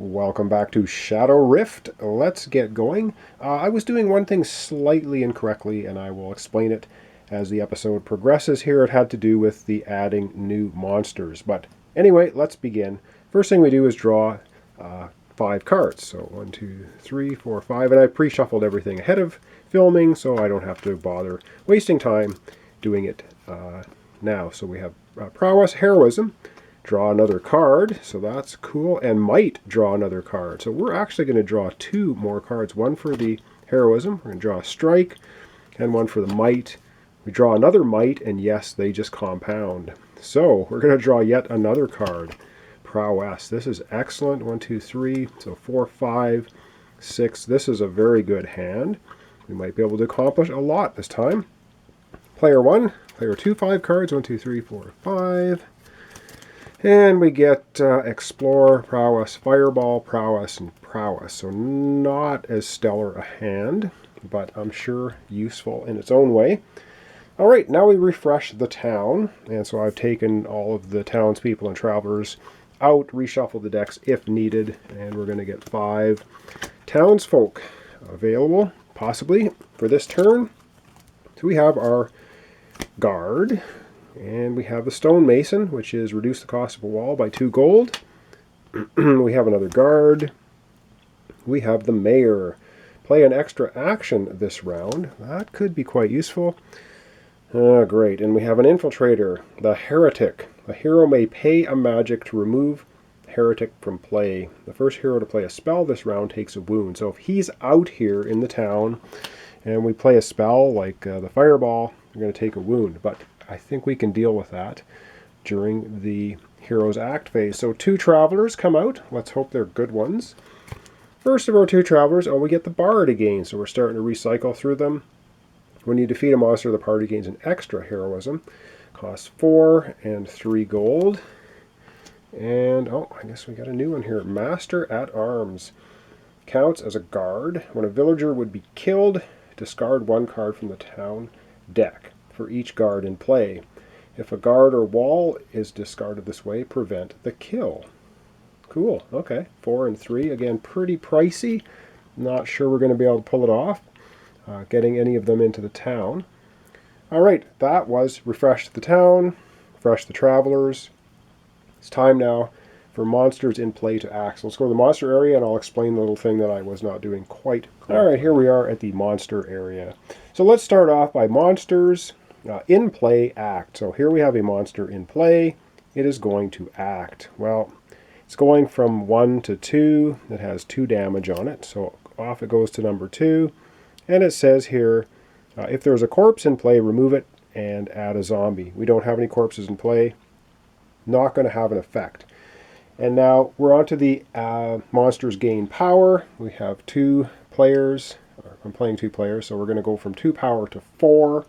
Welcome back to Shadow Rift. Let's get going. I was doing one thing slightly incorrectly, and I will explain it as the episode progresses here. It had to do with the adding new monsters. But anyway, let's begin. First thing we do is draw 5 cards. So 1, 2, 3, 4, 5. And I pre-shuffled everything ahead of filming, so I don't have to bother wasting time doing it now. So we have Prowess, Heroism. Draw another card, so that's cool, and might draw another card. So we're actually going to draw 2 more cards, one for the heroism, we're going to draw a strike, and one for the might. We draw another might, and yes, they just compound. So we're going to draw yet another card, prowess. This is excellent. 1, 2, 3, so 4, 5, 6. This is a very good hand. We might be able to accomplish a lot this time. Player 1, player 2, 5 cards, 1, 2, 3, 4, 5. And we get Explore, Prowess, Fireball, Prowess, and Prowess. So not as stellar a hand, but I'm sure useful in its own way. All right, now we refresh the town. And so I've taken all of the townspeople and travelers out, reshuffle the decks if needed, and we're going to get 5 townsfolk available, possibly, for this turn. So we have our guard. And we have the stonemason, which is reduce the cost of a wall by 2 gold. We have another guard. We have the mayor. Play an extra action this round. That could be quite useful. Great. And we have an infiltrator, the heretic. A hero may pay a magic to remove heretic from play. The first hero to play a spell this round takes a wound. So if he's out here in the town and we play a spell like the fireball, we're going to take a wound. But I think we can deal with that during the Heroes Act phase. So 2 travelers come out. Let's hope they're good ones. First of our 2 travelers, we get the Bard again. So we're starting to recycle through them. When you defeat a monster, the party gains an extra heroism. Costs 4 and 3 gold. And, I guess we got a new one here. Master at Arms. Counts as a guard. When a villager would be killed, discard 1 card from the town deck for each guard in play. If a guard or wall is discarded this way, prevent the kill. Cool. Okay. 4 and 3. Again, pretty pricey. Not sure we're going to be able to pull it off, getting any of them into the town. All right. That was refresh the town, refresh the travelers. It's time now for monsters in play to act. So let's go to the monster area, and I'll explain the little thing that I was not doing quite correctly. All right. Here we are at the monster area. So let's start off by monsters. In play, act. So here we have a monster in play. It is going to act. Well, it's going from 1 to 2. It has 2 damage on it. So off it goes to number 2. And it says here, if there's a corpse in play, remove it and add a zombie. We don't have any corpses in play. Not going to have an effect. And now we're on to the monsters gain power. We have 2 players. I'm playing 2 players, so we're going to go from 2 power to 4.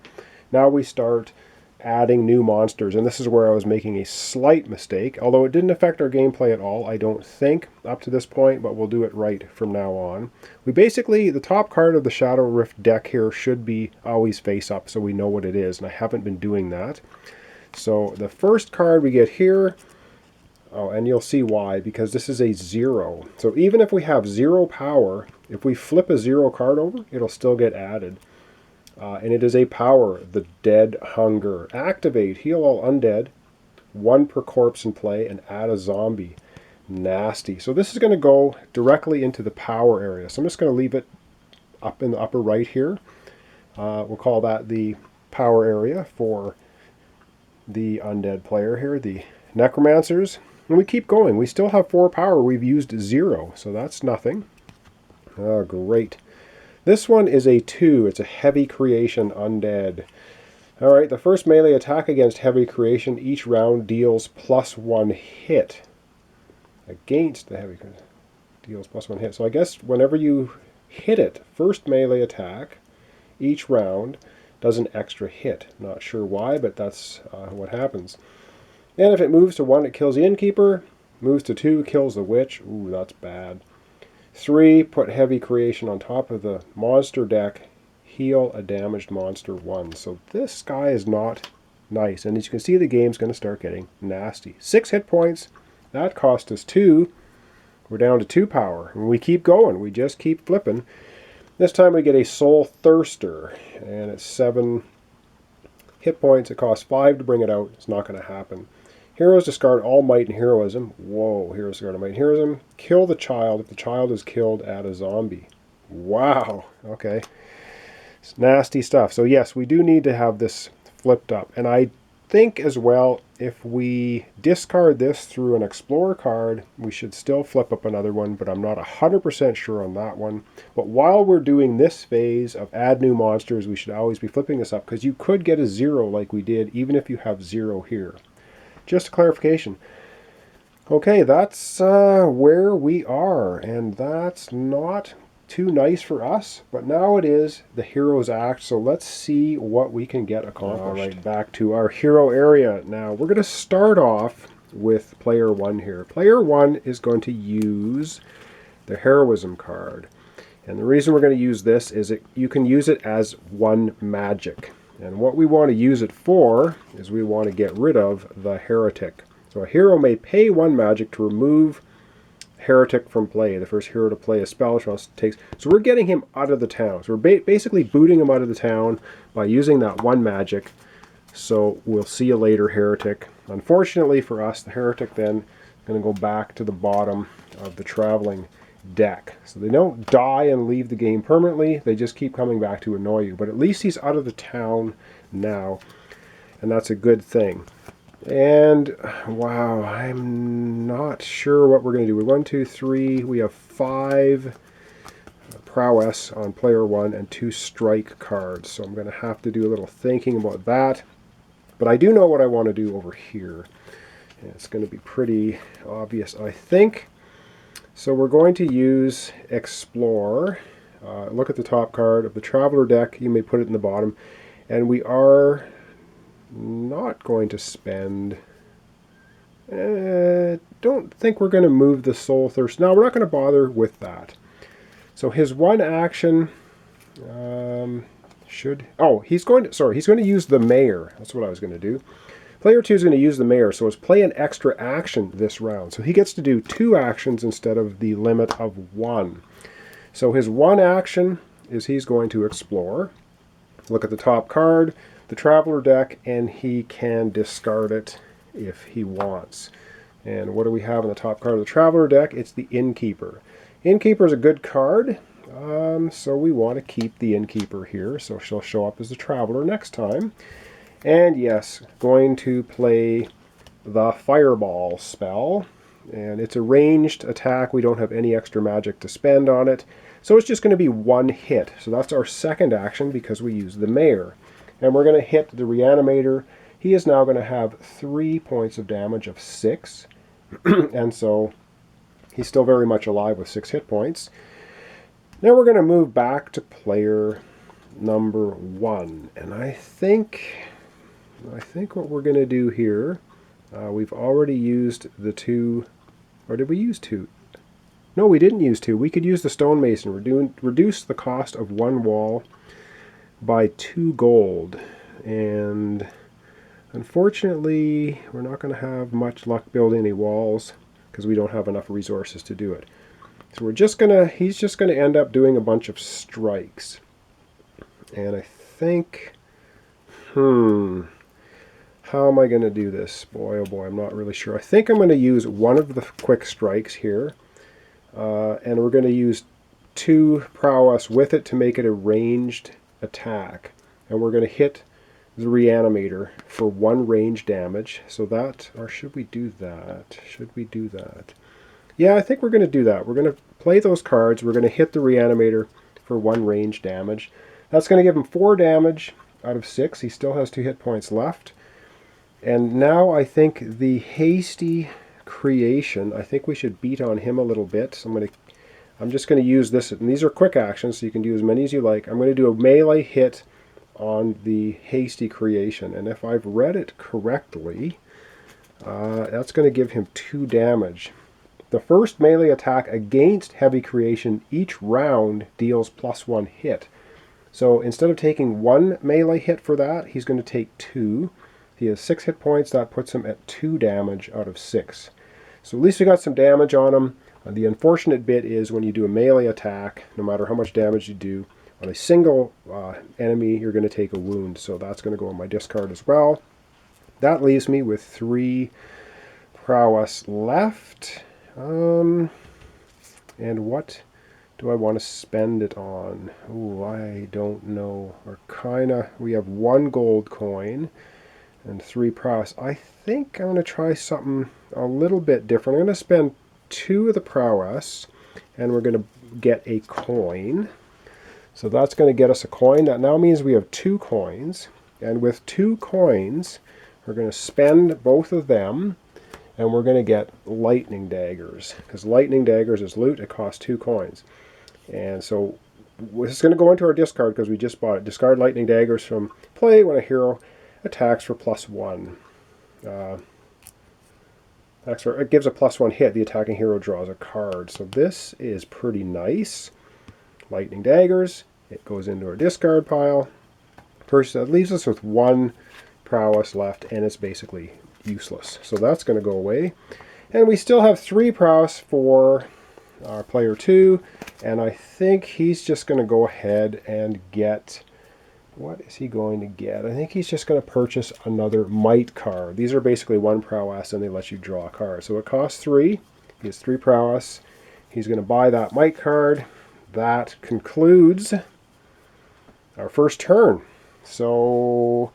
Now we start adding new monsters, and this is where I was making a slight mistake, although it didn't affect our gameplay at all, I don't think, up to this point, but we'll do it right from now on. We basically, the top card of the Shadow Rift deck here should be always face up, so we know what it is, and I haven't been doing that. So the first card we get here, and you'll see why, because this is a 0. So even if we have 0 power, if we flip a 0 card over, it'll still get added. And it is a power, the Dead Hunger. Activate, heal all undead, 1 per corpse in play, and add a zombie. Nasty. So this is going to go directly into the power area. So I'm just going to leave it up in the upper right here. We'll call that the power area for the undead player here, the necromancers. And we keep going. We still have 4 power. We've used 0, so that's nothing. Oh, great. This one is a 2. It's a heavy creation undead. All right, the first melee attack against heavy creation each round deals +1 hit. Against the heavy creation deals +1 hit. So I guess whenever you hit it, first melee attack each round does an extra hit. Not sure why, but that's what happens. And if it moves to 1, it kills the innkeeper. Moves to 2, kills the witch. Ooh, that's bad. 3, put heavy creation on top of the monster deck. Heal a damaged monster 1. So this guy is not nice. And as you can see, the game's going to start getting nasty. 6 hit points. That cost us 2. We're down to 2 power. And we keep going. We just keep flipping. This time we get a Soul Thirster. And it's 7 hit points. It costs 5 to bring it out. It's not going to happen. Heroes discard all might and heroism. Whoa, heroes discard all might and heroism. Kill the child. If the child is killed, add a zombie. Wow. Okay. It's nasty stuff. So yes, we do need to have this flipped up. And I think as well, if we discard this through an Explorer card, we should still flip up another one, but I'm not 100% sure on that one. But while we're doing this phase of add new monsters, we should always be flipping this up, because you could get a 0 like we did, even if you have 0 here. Just a clarification. Okay, that's where we are, and that's not too nice for us, but now it is the Heroes Act, so let's see what we can get accomplished. All right, back to our hero area. Now, we're going to start off with player 1 here. Player 1 is going to use the Heroism card, and the reason we're going to use this is you can use it as 1 magic, and what we want to use it for is we want to get rid of the Heretic. So a hero may pay 1 magic to remove Heretic from play. The first hero to play a spell takes. So we're getting him out of the town. So we're basically booting him out of the town by using that 1 magic. So we'll see you later, Heretic. Unfortunately for us, the Heretic then is going to go back to the bottom of the traveling deck. So they don't die and leave the game permanently. They just keep coming back to annoy you. But at least he's out of the town now, and that's a good thing. And wow, I'm not sure what we're going to do. We're 1, 2, 3. We have 5 prowess on player 1 and 2 strike cards. So I'm going to have to do a little thinking about that. But I do know what I want to do over here. And it's going to be pretty obvious, I think. So we're going to use Explore. Look at the top card of the Traveler deck. You may put it in the bottom. And we are not going to spend. Don't think we're going to move the Soul Thirst. No, we're not going to bother with that. So his 1 action he's going to use the Mayor. That's what I was going to do. Player 2 is going to use the Mayor, so it's play an extra action this round. So he gets to do 2 actions instead of the limit of 1. So his 1 action is he's going to explore. Look at the top card, the Traveler deck, and he can discard it if he wants. And what do we have on the top card of the Traveler deck? It's the Innkeeper. Innkeeper is a good card, so we want to keep the Innkeeper here, so she'll show up as the Traveler next time. And yes, going to play the Fireball spell, and it's a ranged attack. We don't have any extra magic to spend on it, so it's just going to be 1 hit. So that's our second action because we use the Mayor. And we're going to hit the Reanimator. He is now going to have 3 points of damage of 6. And so he's still very much alive with 6 hit points. Now we're going to move back to player number 1. And I think what we're going to do here, we've already used the 2, or did we use 2? No, we didn't use 2. We could use the Stonemason. Reduce the cost of 1 wall by 2 gold, and unfortunately we're not going to have much luck building any walls because we don't have enough resources to do it. So he's just gonna end up doing a bunch of strikes. And I think how am I going to do this? Boy oh boy, I'm not really sure. I think I'm going to use one of the quick strikes here, and we're going to use 2 prowess with it to make it a ranged attack, and we're going to hit the Reanimator for 1 range damage. So that, or should we do that? Yeah, I think we're going to do that. We're going to play those cards. We're going to hit the Reanimator for 1 range damage. That's going to give him 4 damage out of 6. He still has 2 hit points left. And now I think the Hasty Creation, I think we should beat on him a little bit. So I'm just going to use this, and these are quick actions, so you can do as many as you like. I'm going to do a melee hit on the Hasty Creation, and if I've read it correctly, that's going to give him 2 damage. The first melee attack against Heavy Creation each round deals +1 hit. So instead of taking 1 melee hit for that, he's going to take 2. He has 6 hit points. That puts him at 2 damage out of 6. So at least we got some damage on him. The unfortunate bit is when you do a melee attack, no matter how much damage you do, on a single enemy, you're going to take a wound. So that's going to go on my discard as well. That leaves me with 3 prowess left. And what do I want to spend it on? Oh, I don't know. We have 1 gold coin and 3 prowess. I think I'm going to try something a little bit different. I'm going to spend 2 of the prowess, and we're going to get a coin. So that's going to get us a coin. That now means we have 2 coins, and with 2 coins, we're going to spend both of them, and we're going to get lightning daggers, because lightning daggers is loot. It costs 2 coins. And so this is going to go into our discard because we just bought it. Discard lightning daggers from play when a hero attacks for +1. It gives a +1 hit. The attacking hero draws a card. So this is pretty nice. Lightning daggers. It goes into our discard pile. First, that leaves us with 1 prowess left, and it's basically useless. So that's going to go away. And we still have 3 prowess for our player 2, and I think he's just going to go ahead and get... What is he going to get? I think he's just going to purchase another might card. These are basically 1 prowess, and they let you draw a card. So it costs 3. He has 3 prowess. He's going to buy that might card. That concludes our first turn. So,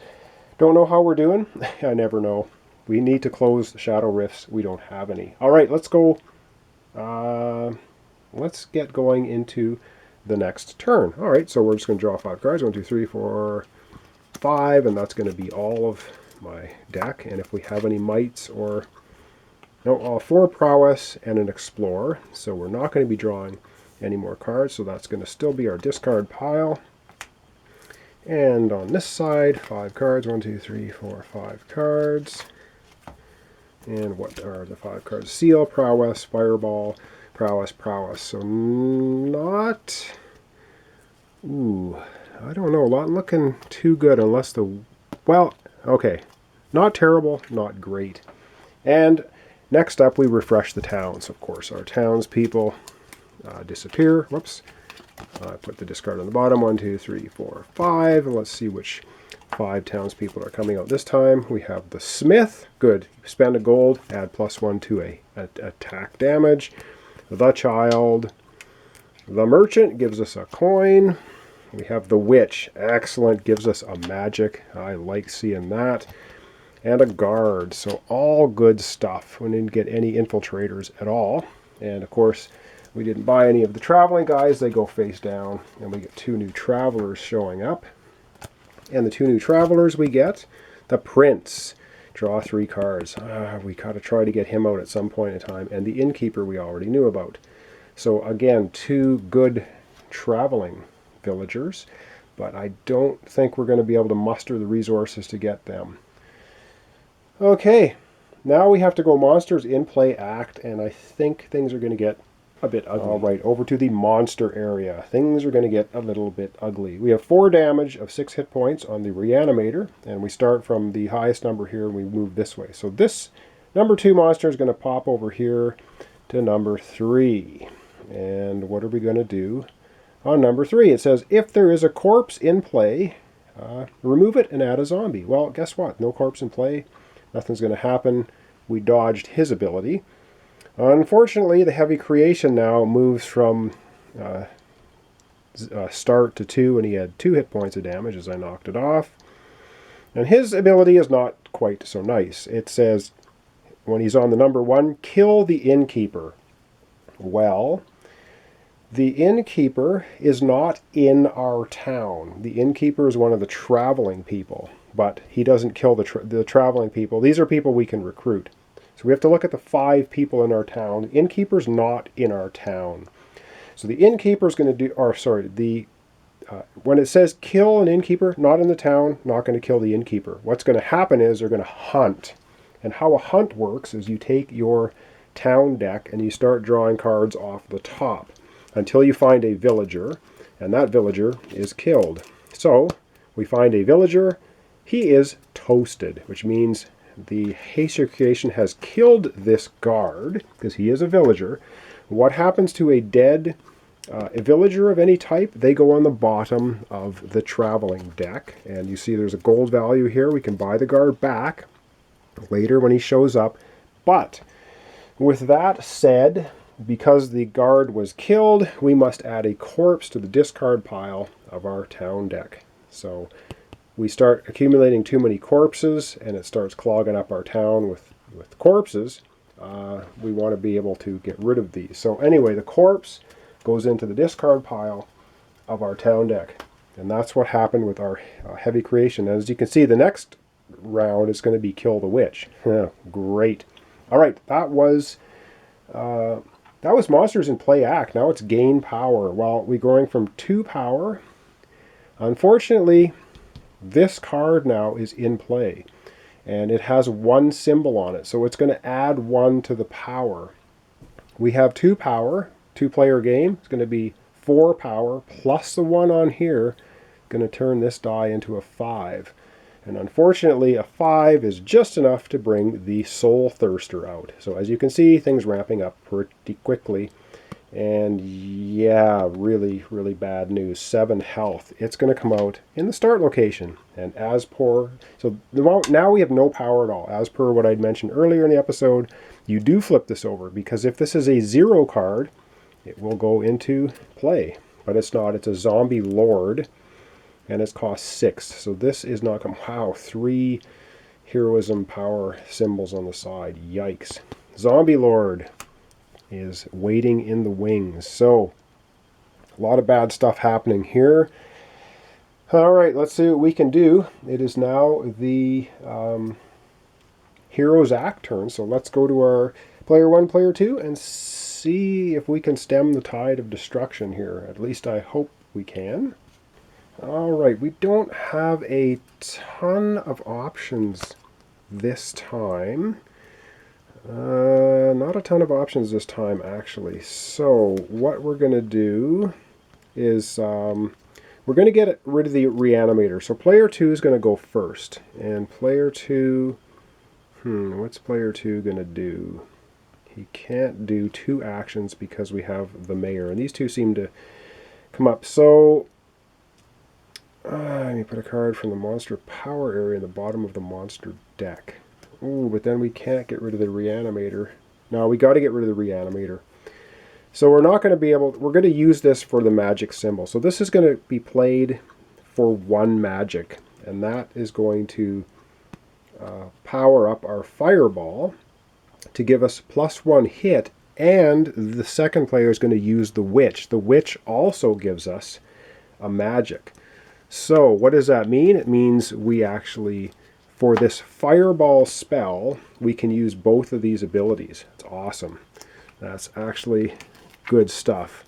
don't know how we're doing. I never know. We need to close the Shadow Rifts. We don't have any. All right, let's go. Let's get going into the next turn. All right, so we're just going to draw 5 cards. 1, 2, 3, 4, 5, and that's going to be all of my deck. And if we have any mites or... No, 4 prowess and an explorer. So we're not going to be drawing any more cards, so that's going to still be our discard pile. And on this side, 5 cards. 1, 2, 3, 4, 5 cards. And what are the 5 cards? Seal, prowess, fireball, prowess, prowess. So not... Ooh, I don't know. Not looking too good unless the... Well, okay. Not terrible, not great. And next up, we refresh the towns, of course. Our townspeople disappear. Whoops. I put the discard on the bottom. 1, 2, 3, 4, 5. And let's see which 5 townspeople are coming out this time. We have the Smith. Good. Spend a gold. Add +1 to a attack damage. The Child. The Merchant gives us a coin. We have the Witch. Excellent. Gives us a magic. I like seeing that. And a Guard. So all good stuff. We didn't get any infiltrators at all. And of course, we didn't buy any of the traveling guys. They go face down. And we get 2 new travelers showing up. And the 2 new travelers we get, the Prince. Draw 3 cards. We got to try to get him out at some point in time. And the Innkeeper we already knew about. So again, 2 good traveling villagers. But I don't think we're going to be able to muster the resources to get them. Okay, now we have to go monsters in play act. And I think things are going to get a bit ugly. All right, over to the monster area. Things are going to get a little bit ugly. We have 4 damage of 6 hit points on the Reanimator, and we start from the highest number here and we move this way. So this number 2 monster is going to pop over here to number 3. And what are we going to do on number 3? It says, if there is a corpse in play, remove it and add a zombie. Well, guess what? No corpse in play. Nothing's going to happen. We dodged his ability. Unfortunately, the heavy creation now moves from start to 2, and he had 2 hit points of damage as I knocked it off. And his ability is not quite so nice. It says, when he's on the number 1, kill the Innkeeper. Well, the Innkeeper is not in our town. The Innkeeper is one of the traveling people, but he doesn't kill the traveling people. These are people we can recruit. So we have to look at the 5 people in our town. The Innkeeper's not in our town. So the Innkeeper's going to do, when it says kill an Innkeeper, not in the town, not going to kill the Innkeeper. What's going to happen is they're going to hunt. And how a hunt works is you take your town deck and you start drawing cards off the top until you find a villager, and that villager is killed. So we find a villager. He is toasted, which means the haste creation has killed this guard, because he is a villager, What happens to a dead a villager of any type? They go on the bottom of the traveling deck. And you see there's a gold value here. We can buy the guard back later when he shows up. But with that said, because the guard was killed, we must add a corpse to the discard pile of our town deck. So we start accumulating too many corpses, and it starts clogging up our town with corpses. We want to be able to get rid of these. So anyway, the corpse goes into the discard pile of our town deck. And that's what happened with our heavy creation. As you can see, the next round is going to be Kill the Witch. Great. All right, that was Monsters in Play Act. Now it's Gain Power. Well, we're going from 2 power. Unfortunately, this card now is in play, and it has 1 symbol on it, so it's going to add 1 to the power. We have 2 power, 2-player game. It's going to be 4 power, plus the 1 on here, going to turn this die into a 5. And unfortunately, a 5 is just enough to bring the Soul Thirster out. So as you can see, things ramping up pretty quickly. And yeah, really, really bad news. 7 health. It's going to come out in the start location. And as per, so now we have no power at all. As per what I'd mentioned earlier in the episode, you do flip this over, because if this is a 0 card, it will go into play. But it's not. It's a Zombie Lord, and it's cost 6. So this is not come. Wow, 3 heroism power symbols on the side. Yikes. Zombie Lord is waiting in the wings. So a lot of bad stuff happening here. All right, let's see what we can do. It is now the Heroes Act turn. So let's go to our player 1, player 2, and see if we can stem the tide of destruction here. At least I hope we can. All right, we don't have a ton of options this time. Not a ton of options this time, actually. So what we're going to do is we're going to get rid of the Reanimator. So player 2 is going to go first. And player 2, what's player 2 going to do? He can't do 2 actions because we have the Mayor. And these 2 seem to come up. So let me put a card from the monster power area in the bottom of the monster deck. Ooh, but then we can't get rid of the Reanimator. No, we got to get rid of the Reanimator. So we're not going to be able, we're going to use this for the magic symbol. So this is going to be played for 1 magic, and that is going to power up our Fireball to give us +1 hit, and the second player is going to use the Witch. The Witch also gives us a magic. So what does that mean? It means we actually, for this Fireball spell, we can use both of these abilities. It's awesome. That's actually good stuff,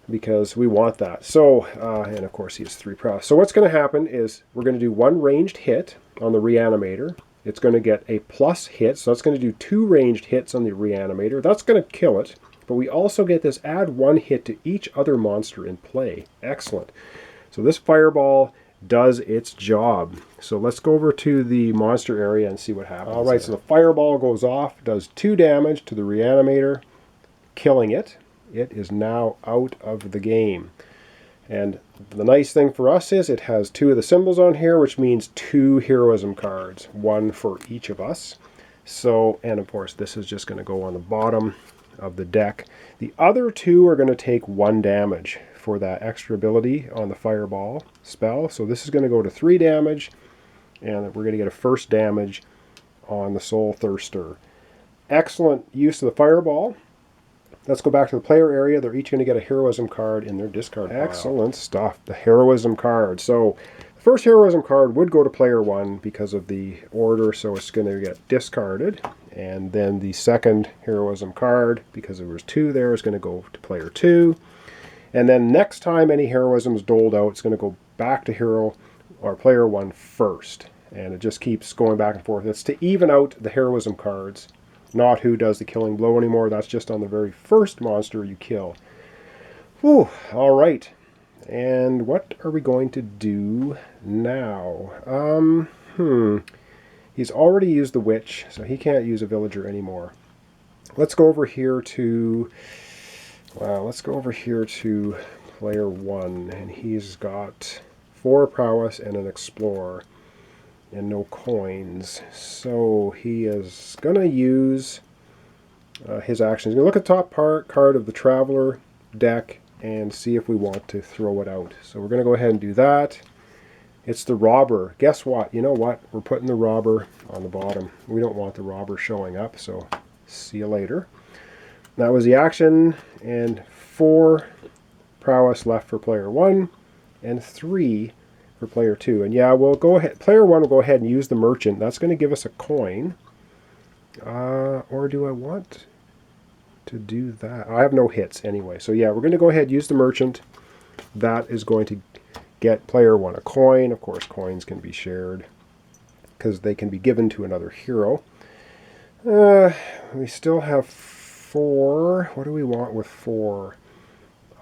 because we want that. So, and of course he has 3 prowess. So what's going to happen is we're going to do 1 ranged hit on the Reanimator. It's going to get a plus hit, so that's going to do 2 ranged hits on the Reanimator. That's going to kill it, but we also get this add 1 hit to each other monster in play. Excellent. So this Fireball does its job. So let's go over to the monster area and see what happens. All right, so the Fireball goes off, does 2 damage to the Reanimator, killing it. It is now out of the game. And the nice thing for us is it has 2 of the symbols on here, which means 2 heroism cards, 1 for each of us. So, and of course, this is just going to go on the bottom of the deck. The other 2 are going to take 1 damage for that extra ability on the Fireball spell. So this is going to go to 3 damage, and we're going to get a 1st damage on the Soul Thirster. Excellent use of the Fireball. Let's go back to the player area. They're each going to get a heroism card in their discard pile. Excellent stuff. The heroism card. So the first heroism card would go to player 1 because of the order, so it's going to get discarded. And then the second heroism card, because there was 2 there, is going to go to player 2. And then next time any heroism is doled out, it's going to go back to hero or player 1 first. And it just keeps going back and forth. It's to even out the heroism cards, not who does the killing blow anymore. That's just on the very first monster you kill. Whew, all right. And what are we going to do now? He's already used the Witch, so he can't use a villager anymore. Let's go over here to, let's go over here to player 1, and he's got 4 prowess and an explorer and no coins. So he is going to use his actions. He's going to look at the top card of the Traveler deck and see if we want to throw it out. So we're going to go ahead and do that. It's the Robber. Guess what? You know what? We're putting the Robber on the bottom. We don't want the Robber showing up, so see you later. That was the action, and 4 prowess left for player 1 and 3 for player 2. And yeah, we'll go ahead. Player 1 will go ahead and use the merchant. That's going to give us a coin. Or do I want to do that? I have no hits anyway. So yeah, we're going to go ahead and use the merchant. That is going to get player 1 a coin. Of course, coins can be shared because they can be given to another hero. We still have 4. What do we want with 4?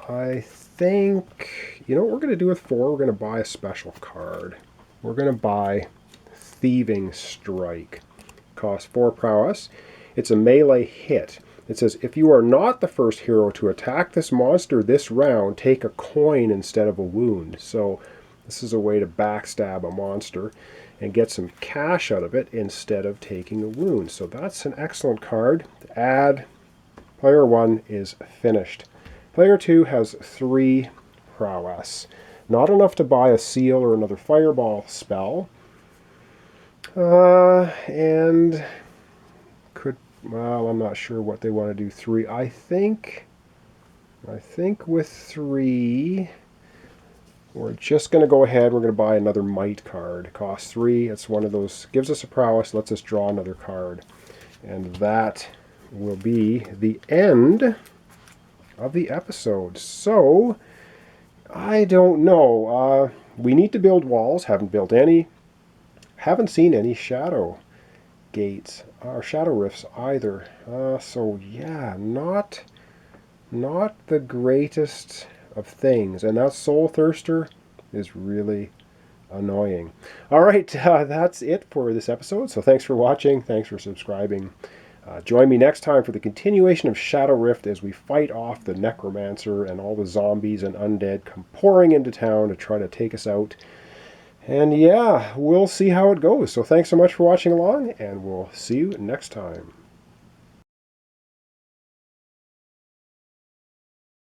I think, you know what we're going to do with 4? We're going to buy a special card. We're going to buy Thieving Strike. Costs 4 prowess. It's a melee hit. It says, if you are not the first hero to attack this monster this round, take a coin instead of a wound. So this is a way to backstab a monster and get some cash out of it instead of taking a wound. So that's an excellent card to add. Player 1 is finished. Player 2 has 3 prowess. Not enough to buy a seal or another fireball spell. And could, well, I'm not sure what they want to do. 3. I think with 3, we're just going to go ahead. We're going to buy another might card. Costs 3. It's one of those, gives us a prowess, lets us draw another card. And that will be the end of the episode. So, I don't know. We need to build walls. Haven't built any. Haven't seen any shadow gates or shadow rifts either. So yeah, not the greatest of things. And that Soul Thirster is really annoying. All right, that's it for this episode. So thanks for watching. Thanks for subscribing. Join me next time for the continuation of Shadow Rift as we fight off the Necromancer and all the zombies and undead come pouring into town to try to take us out. And yeah, we'll see how it goes. So thanks so much for watching along, and we'll see you next time.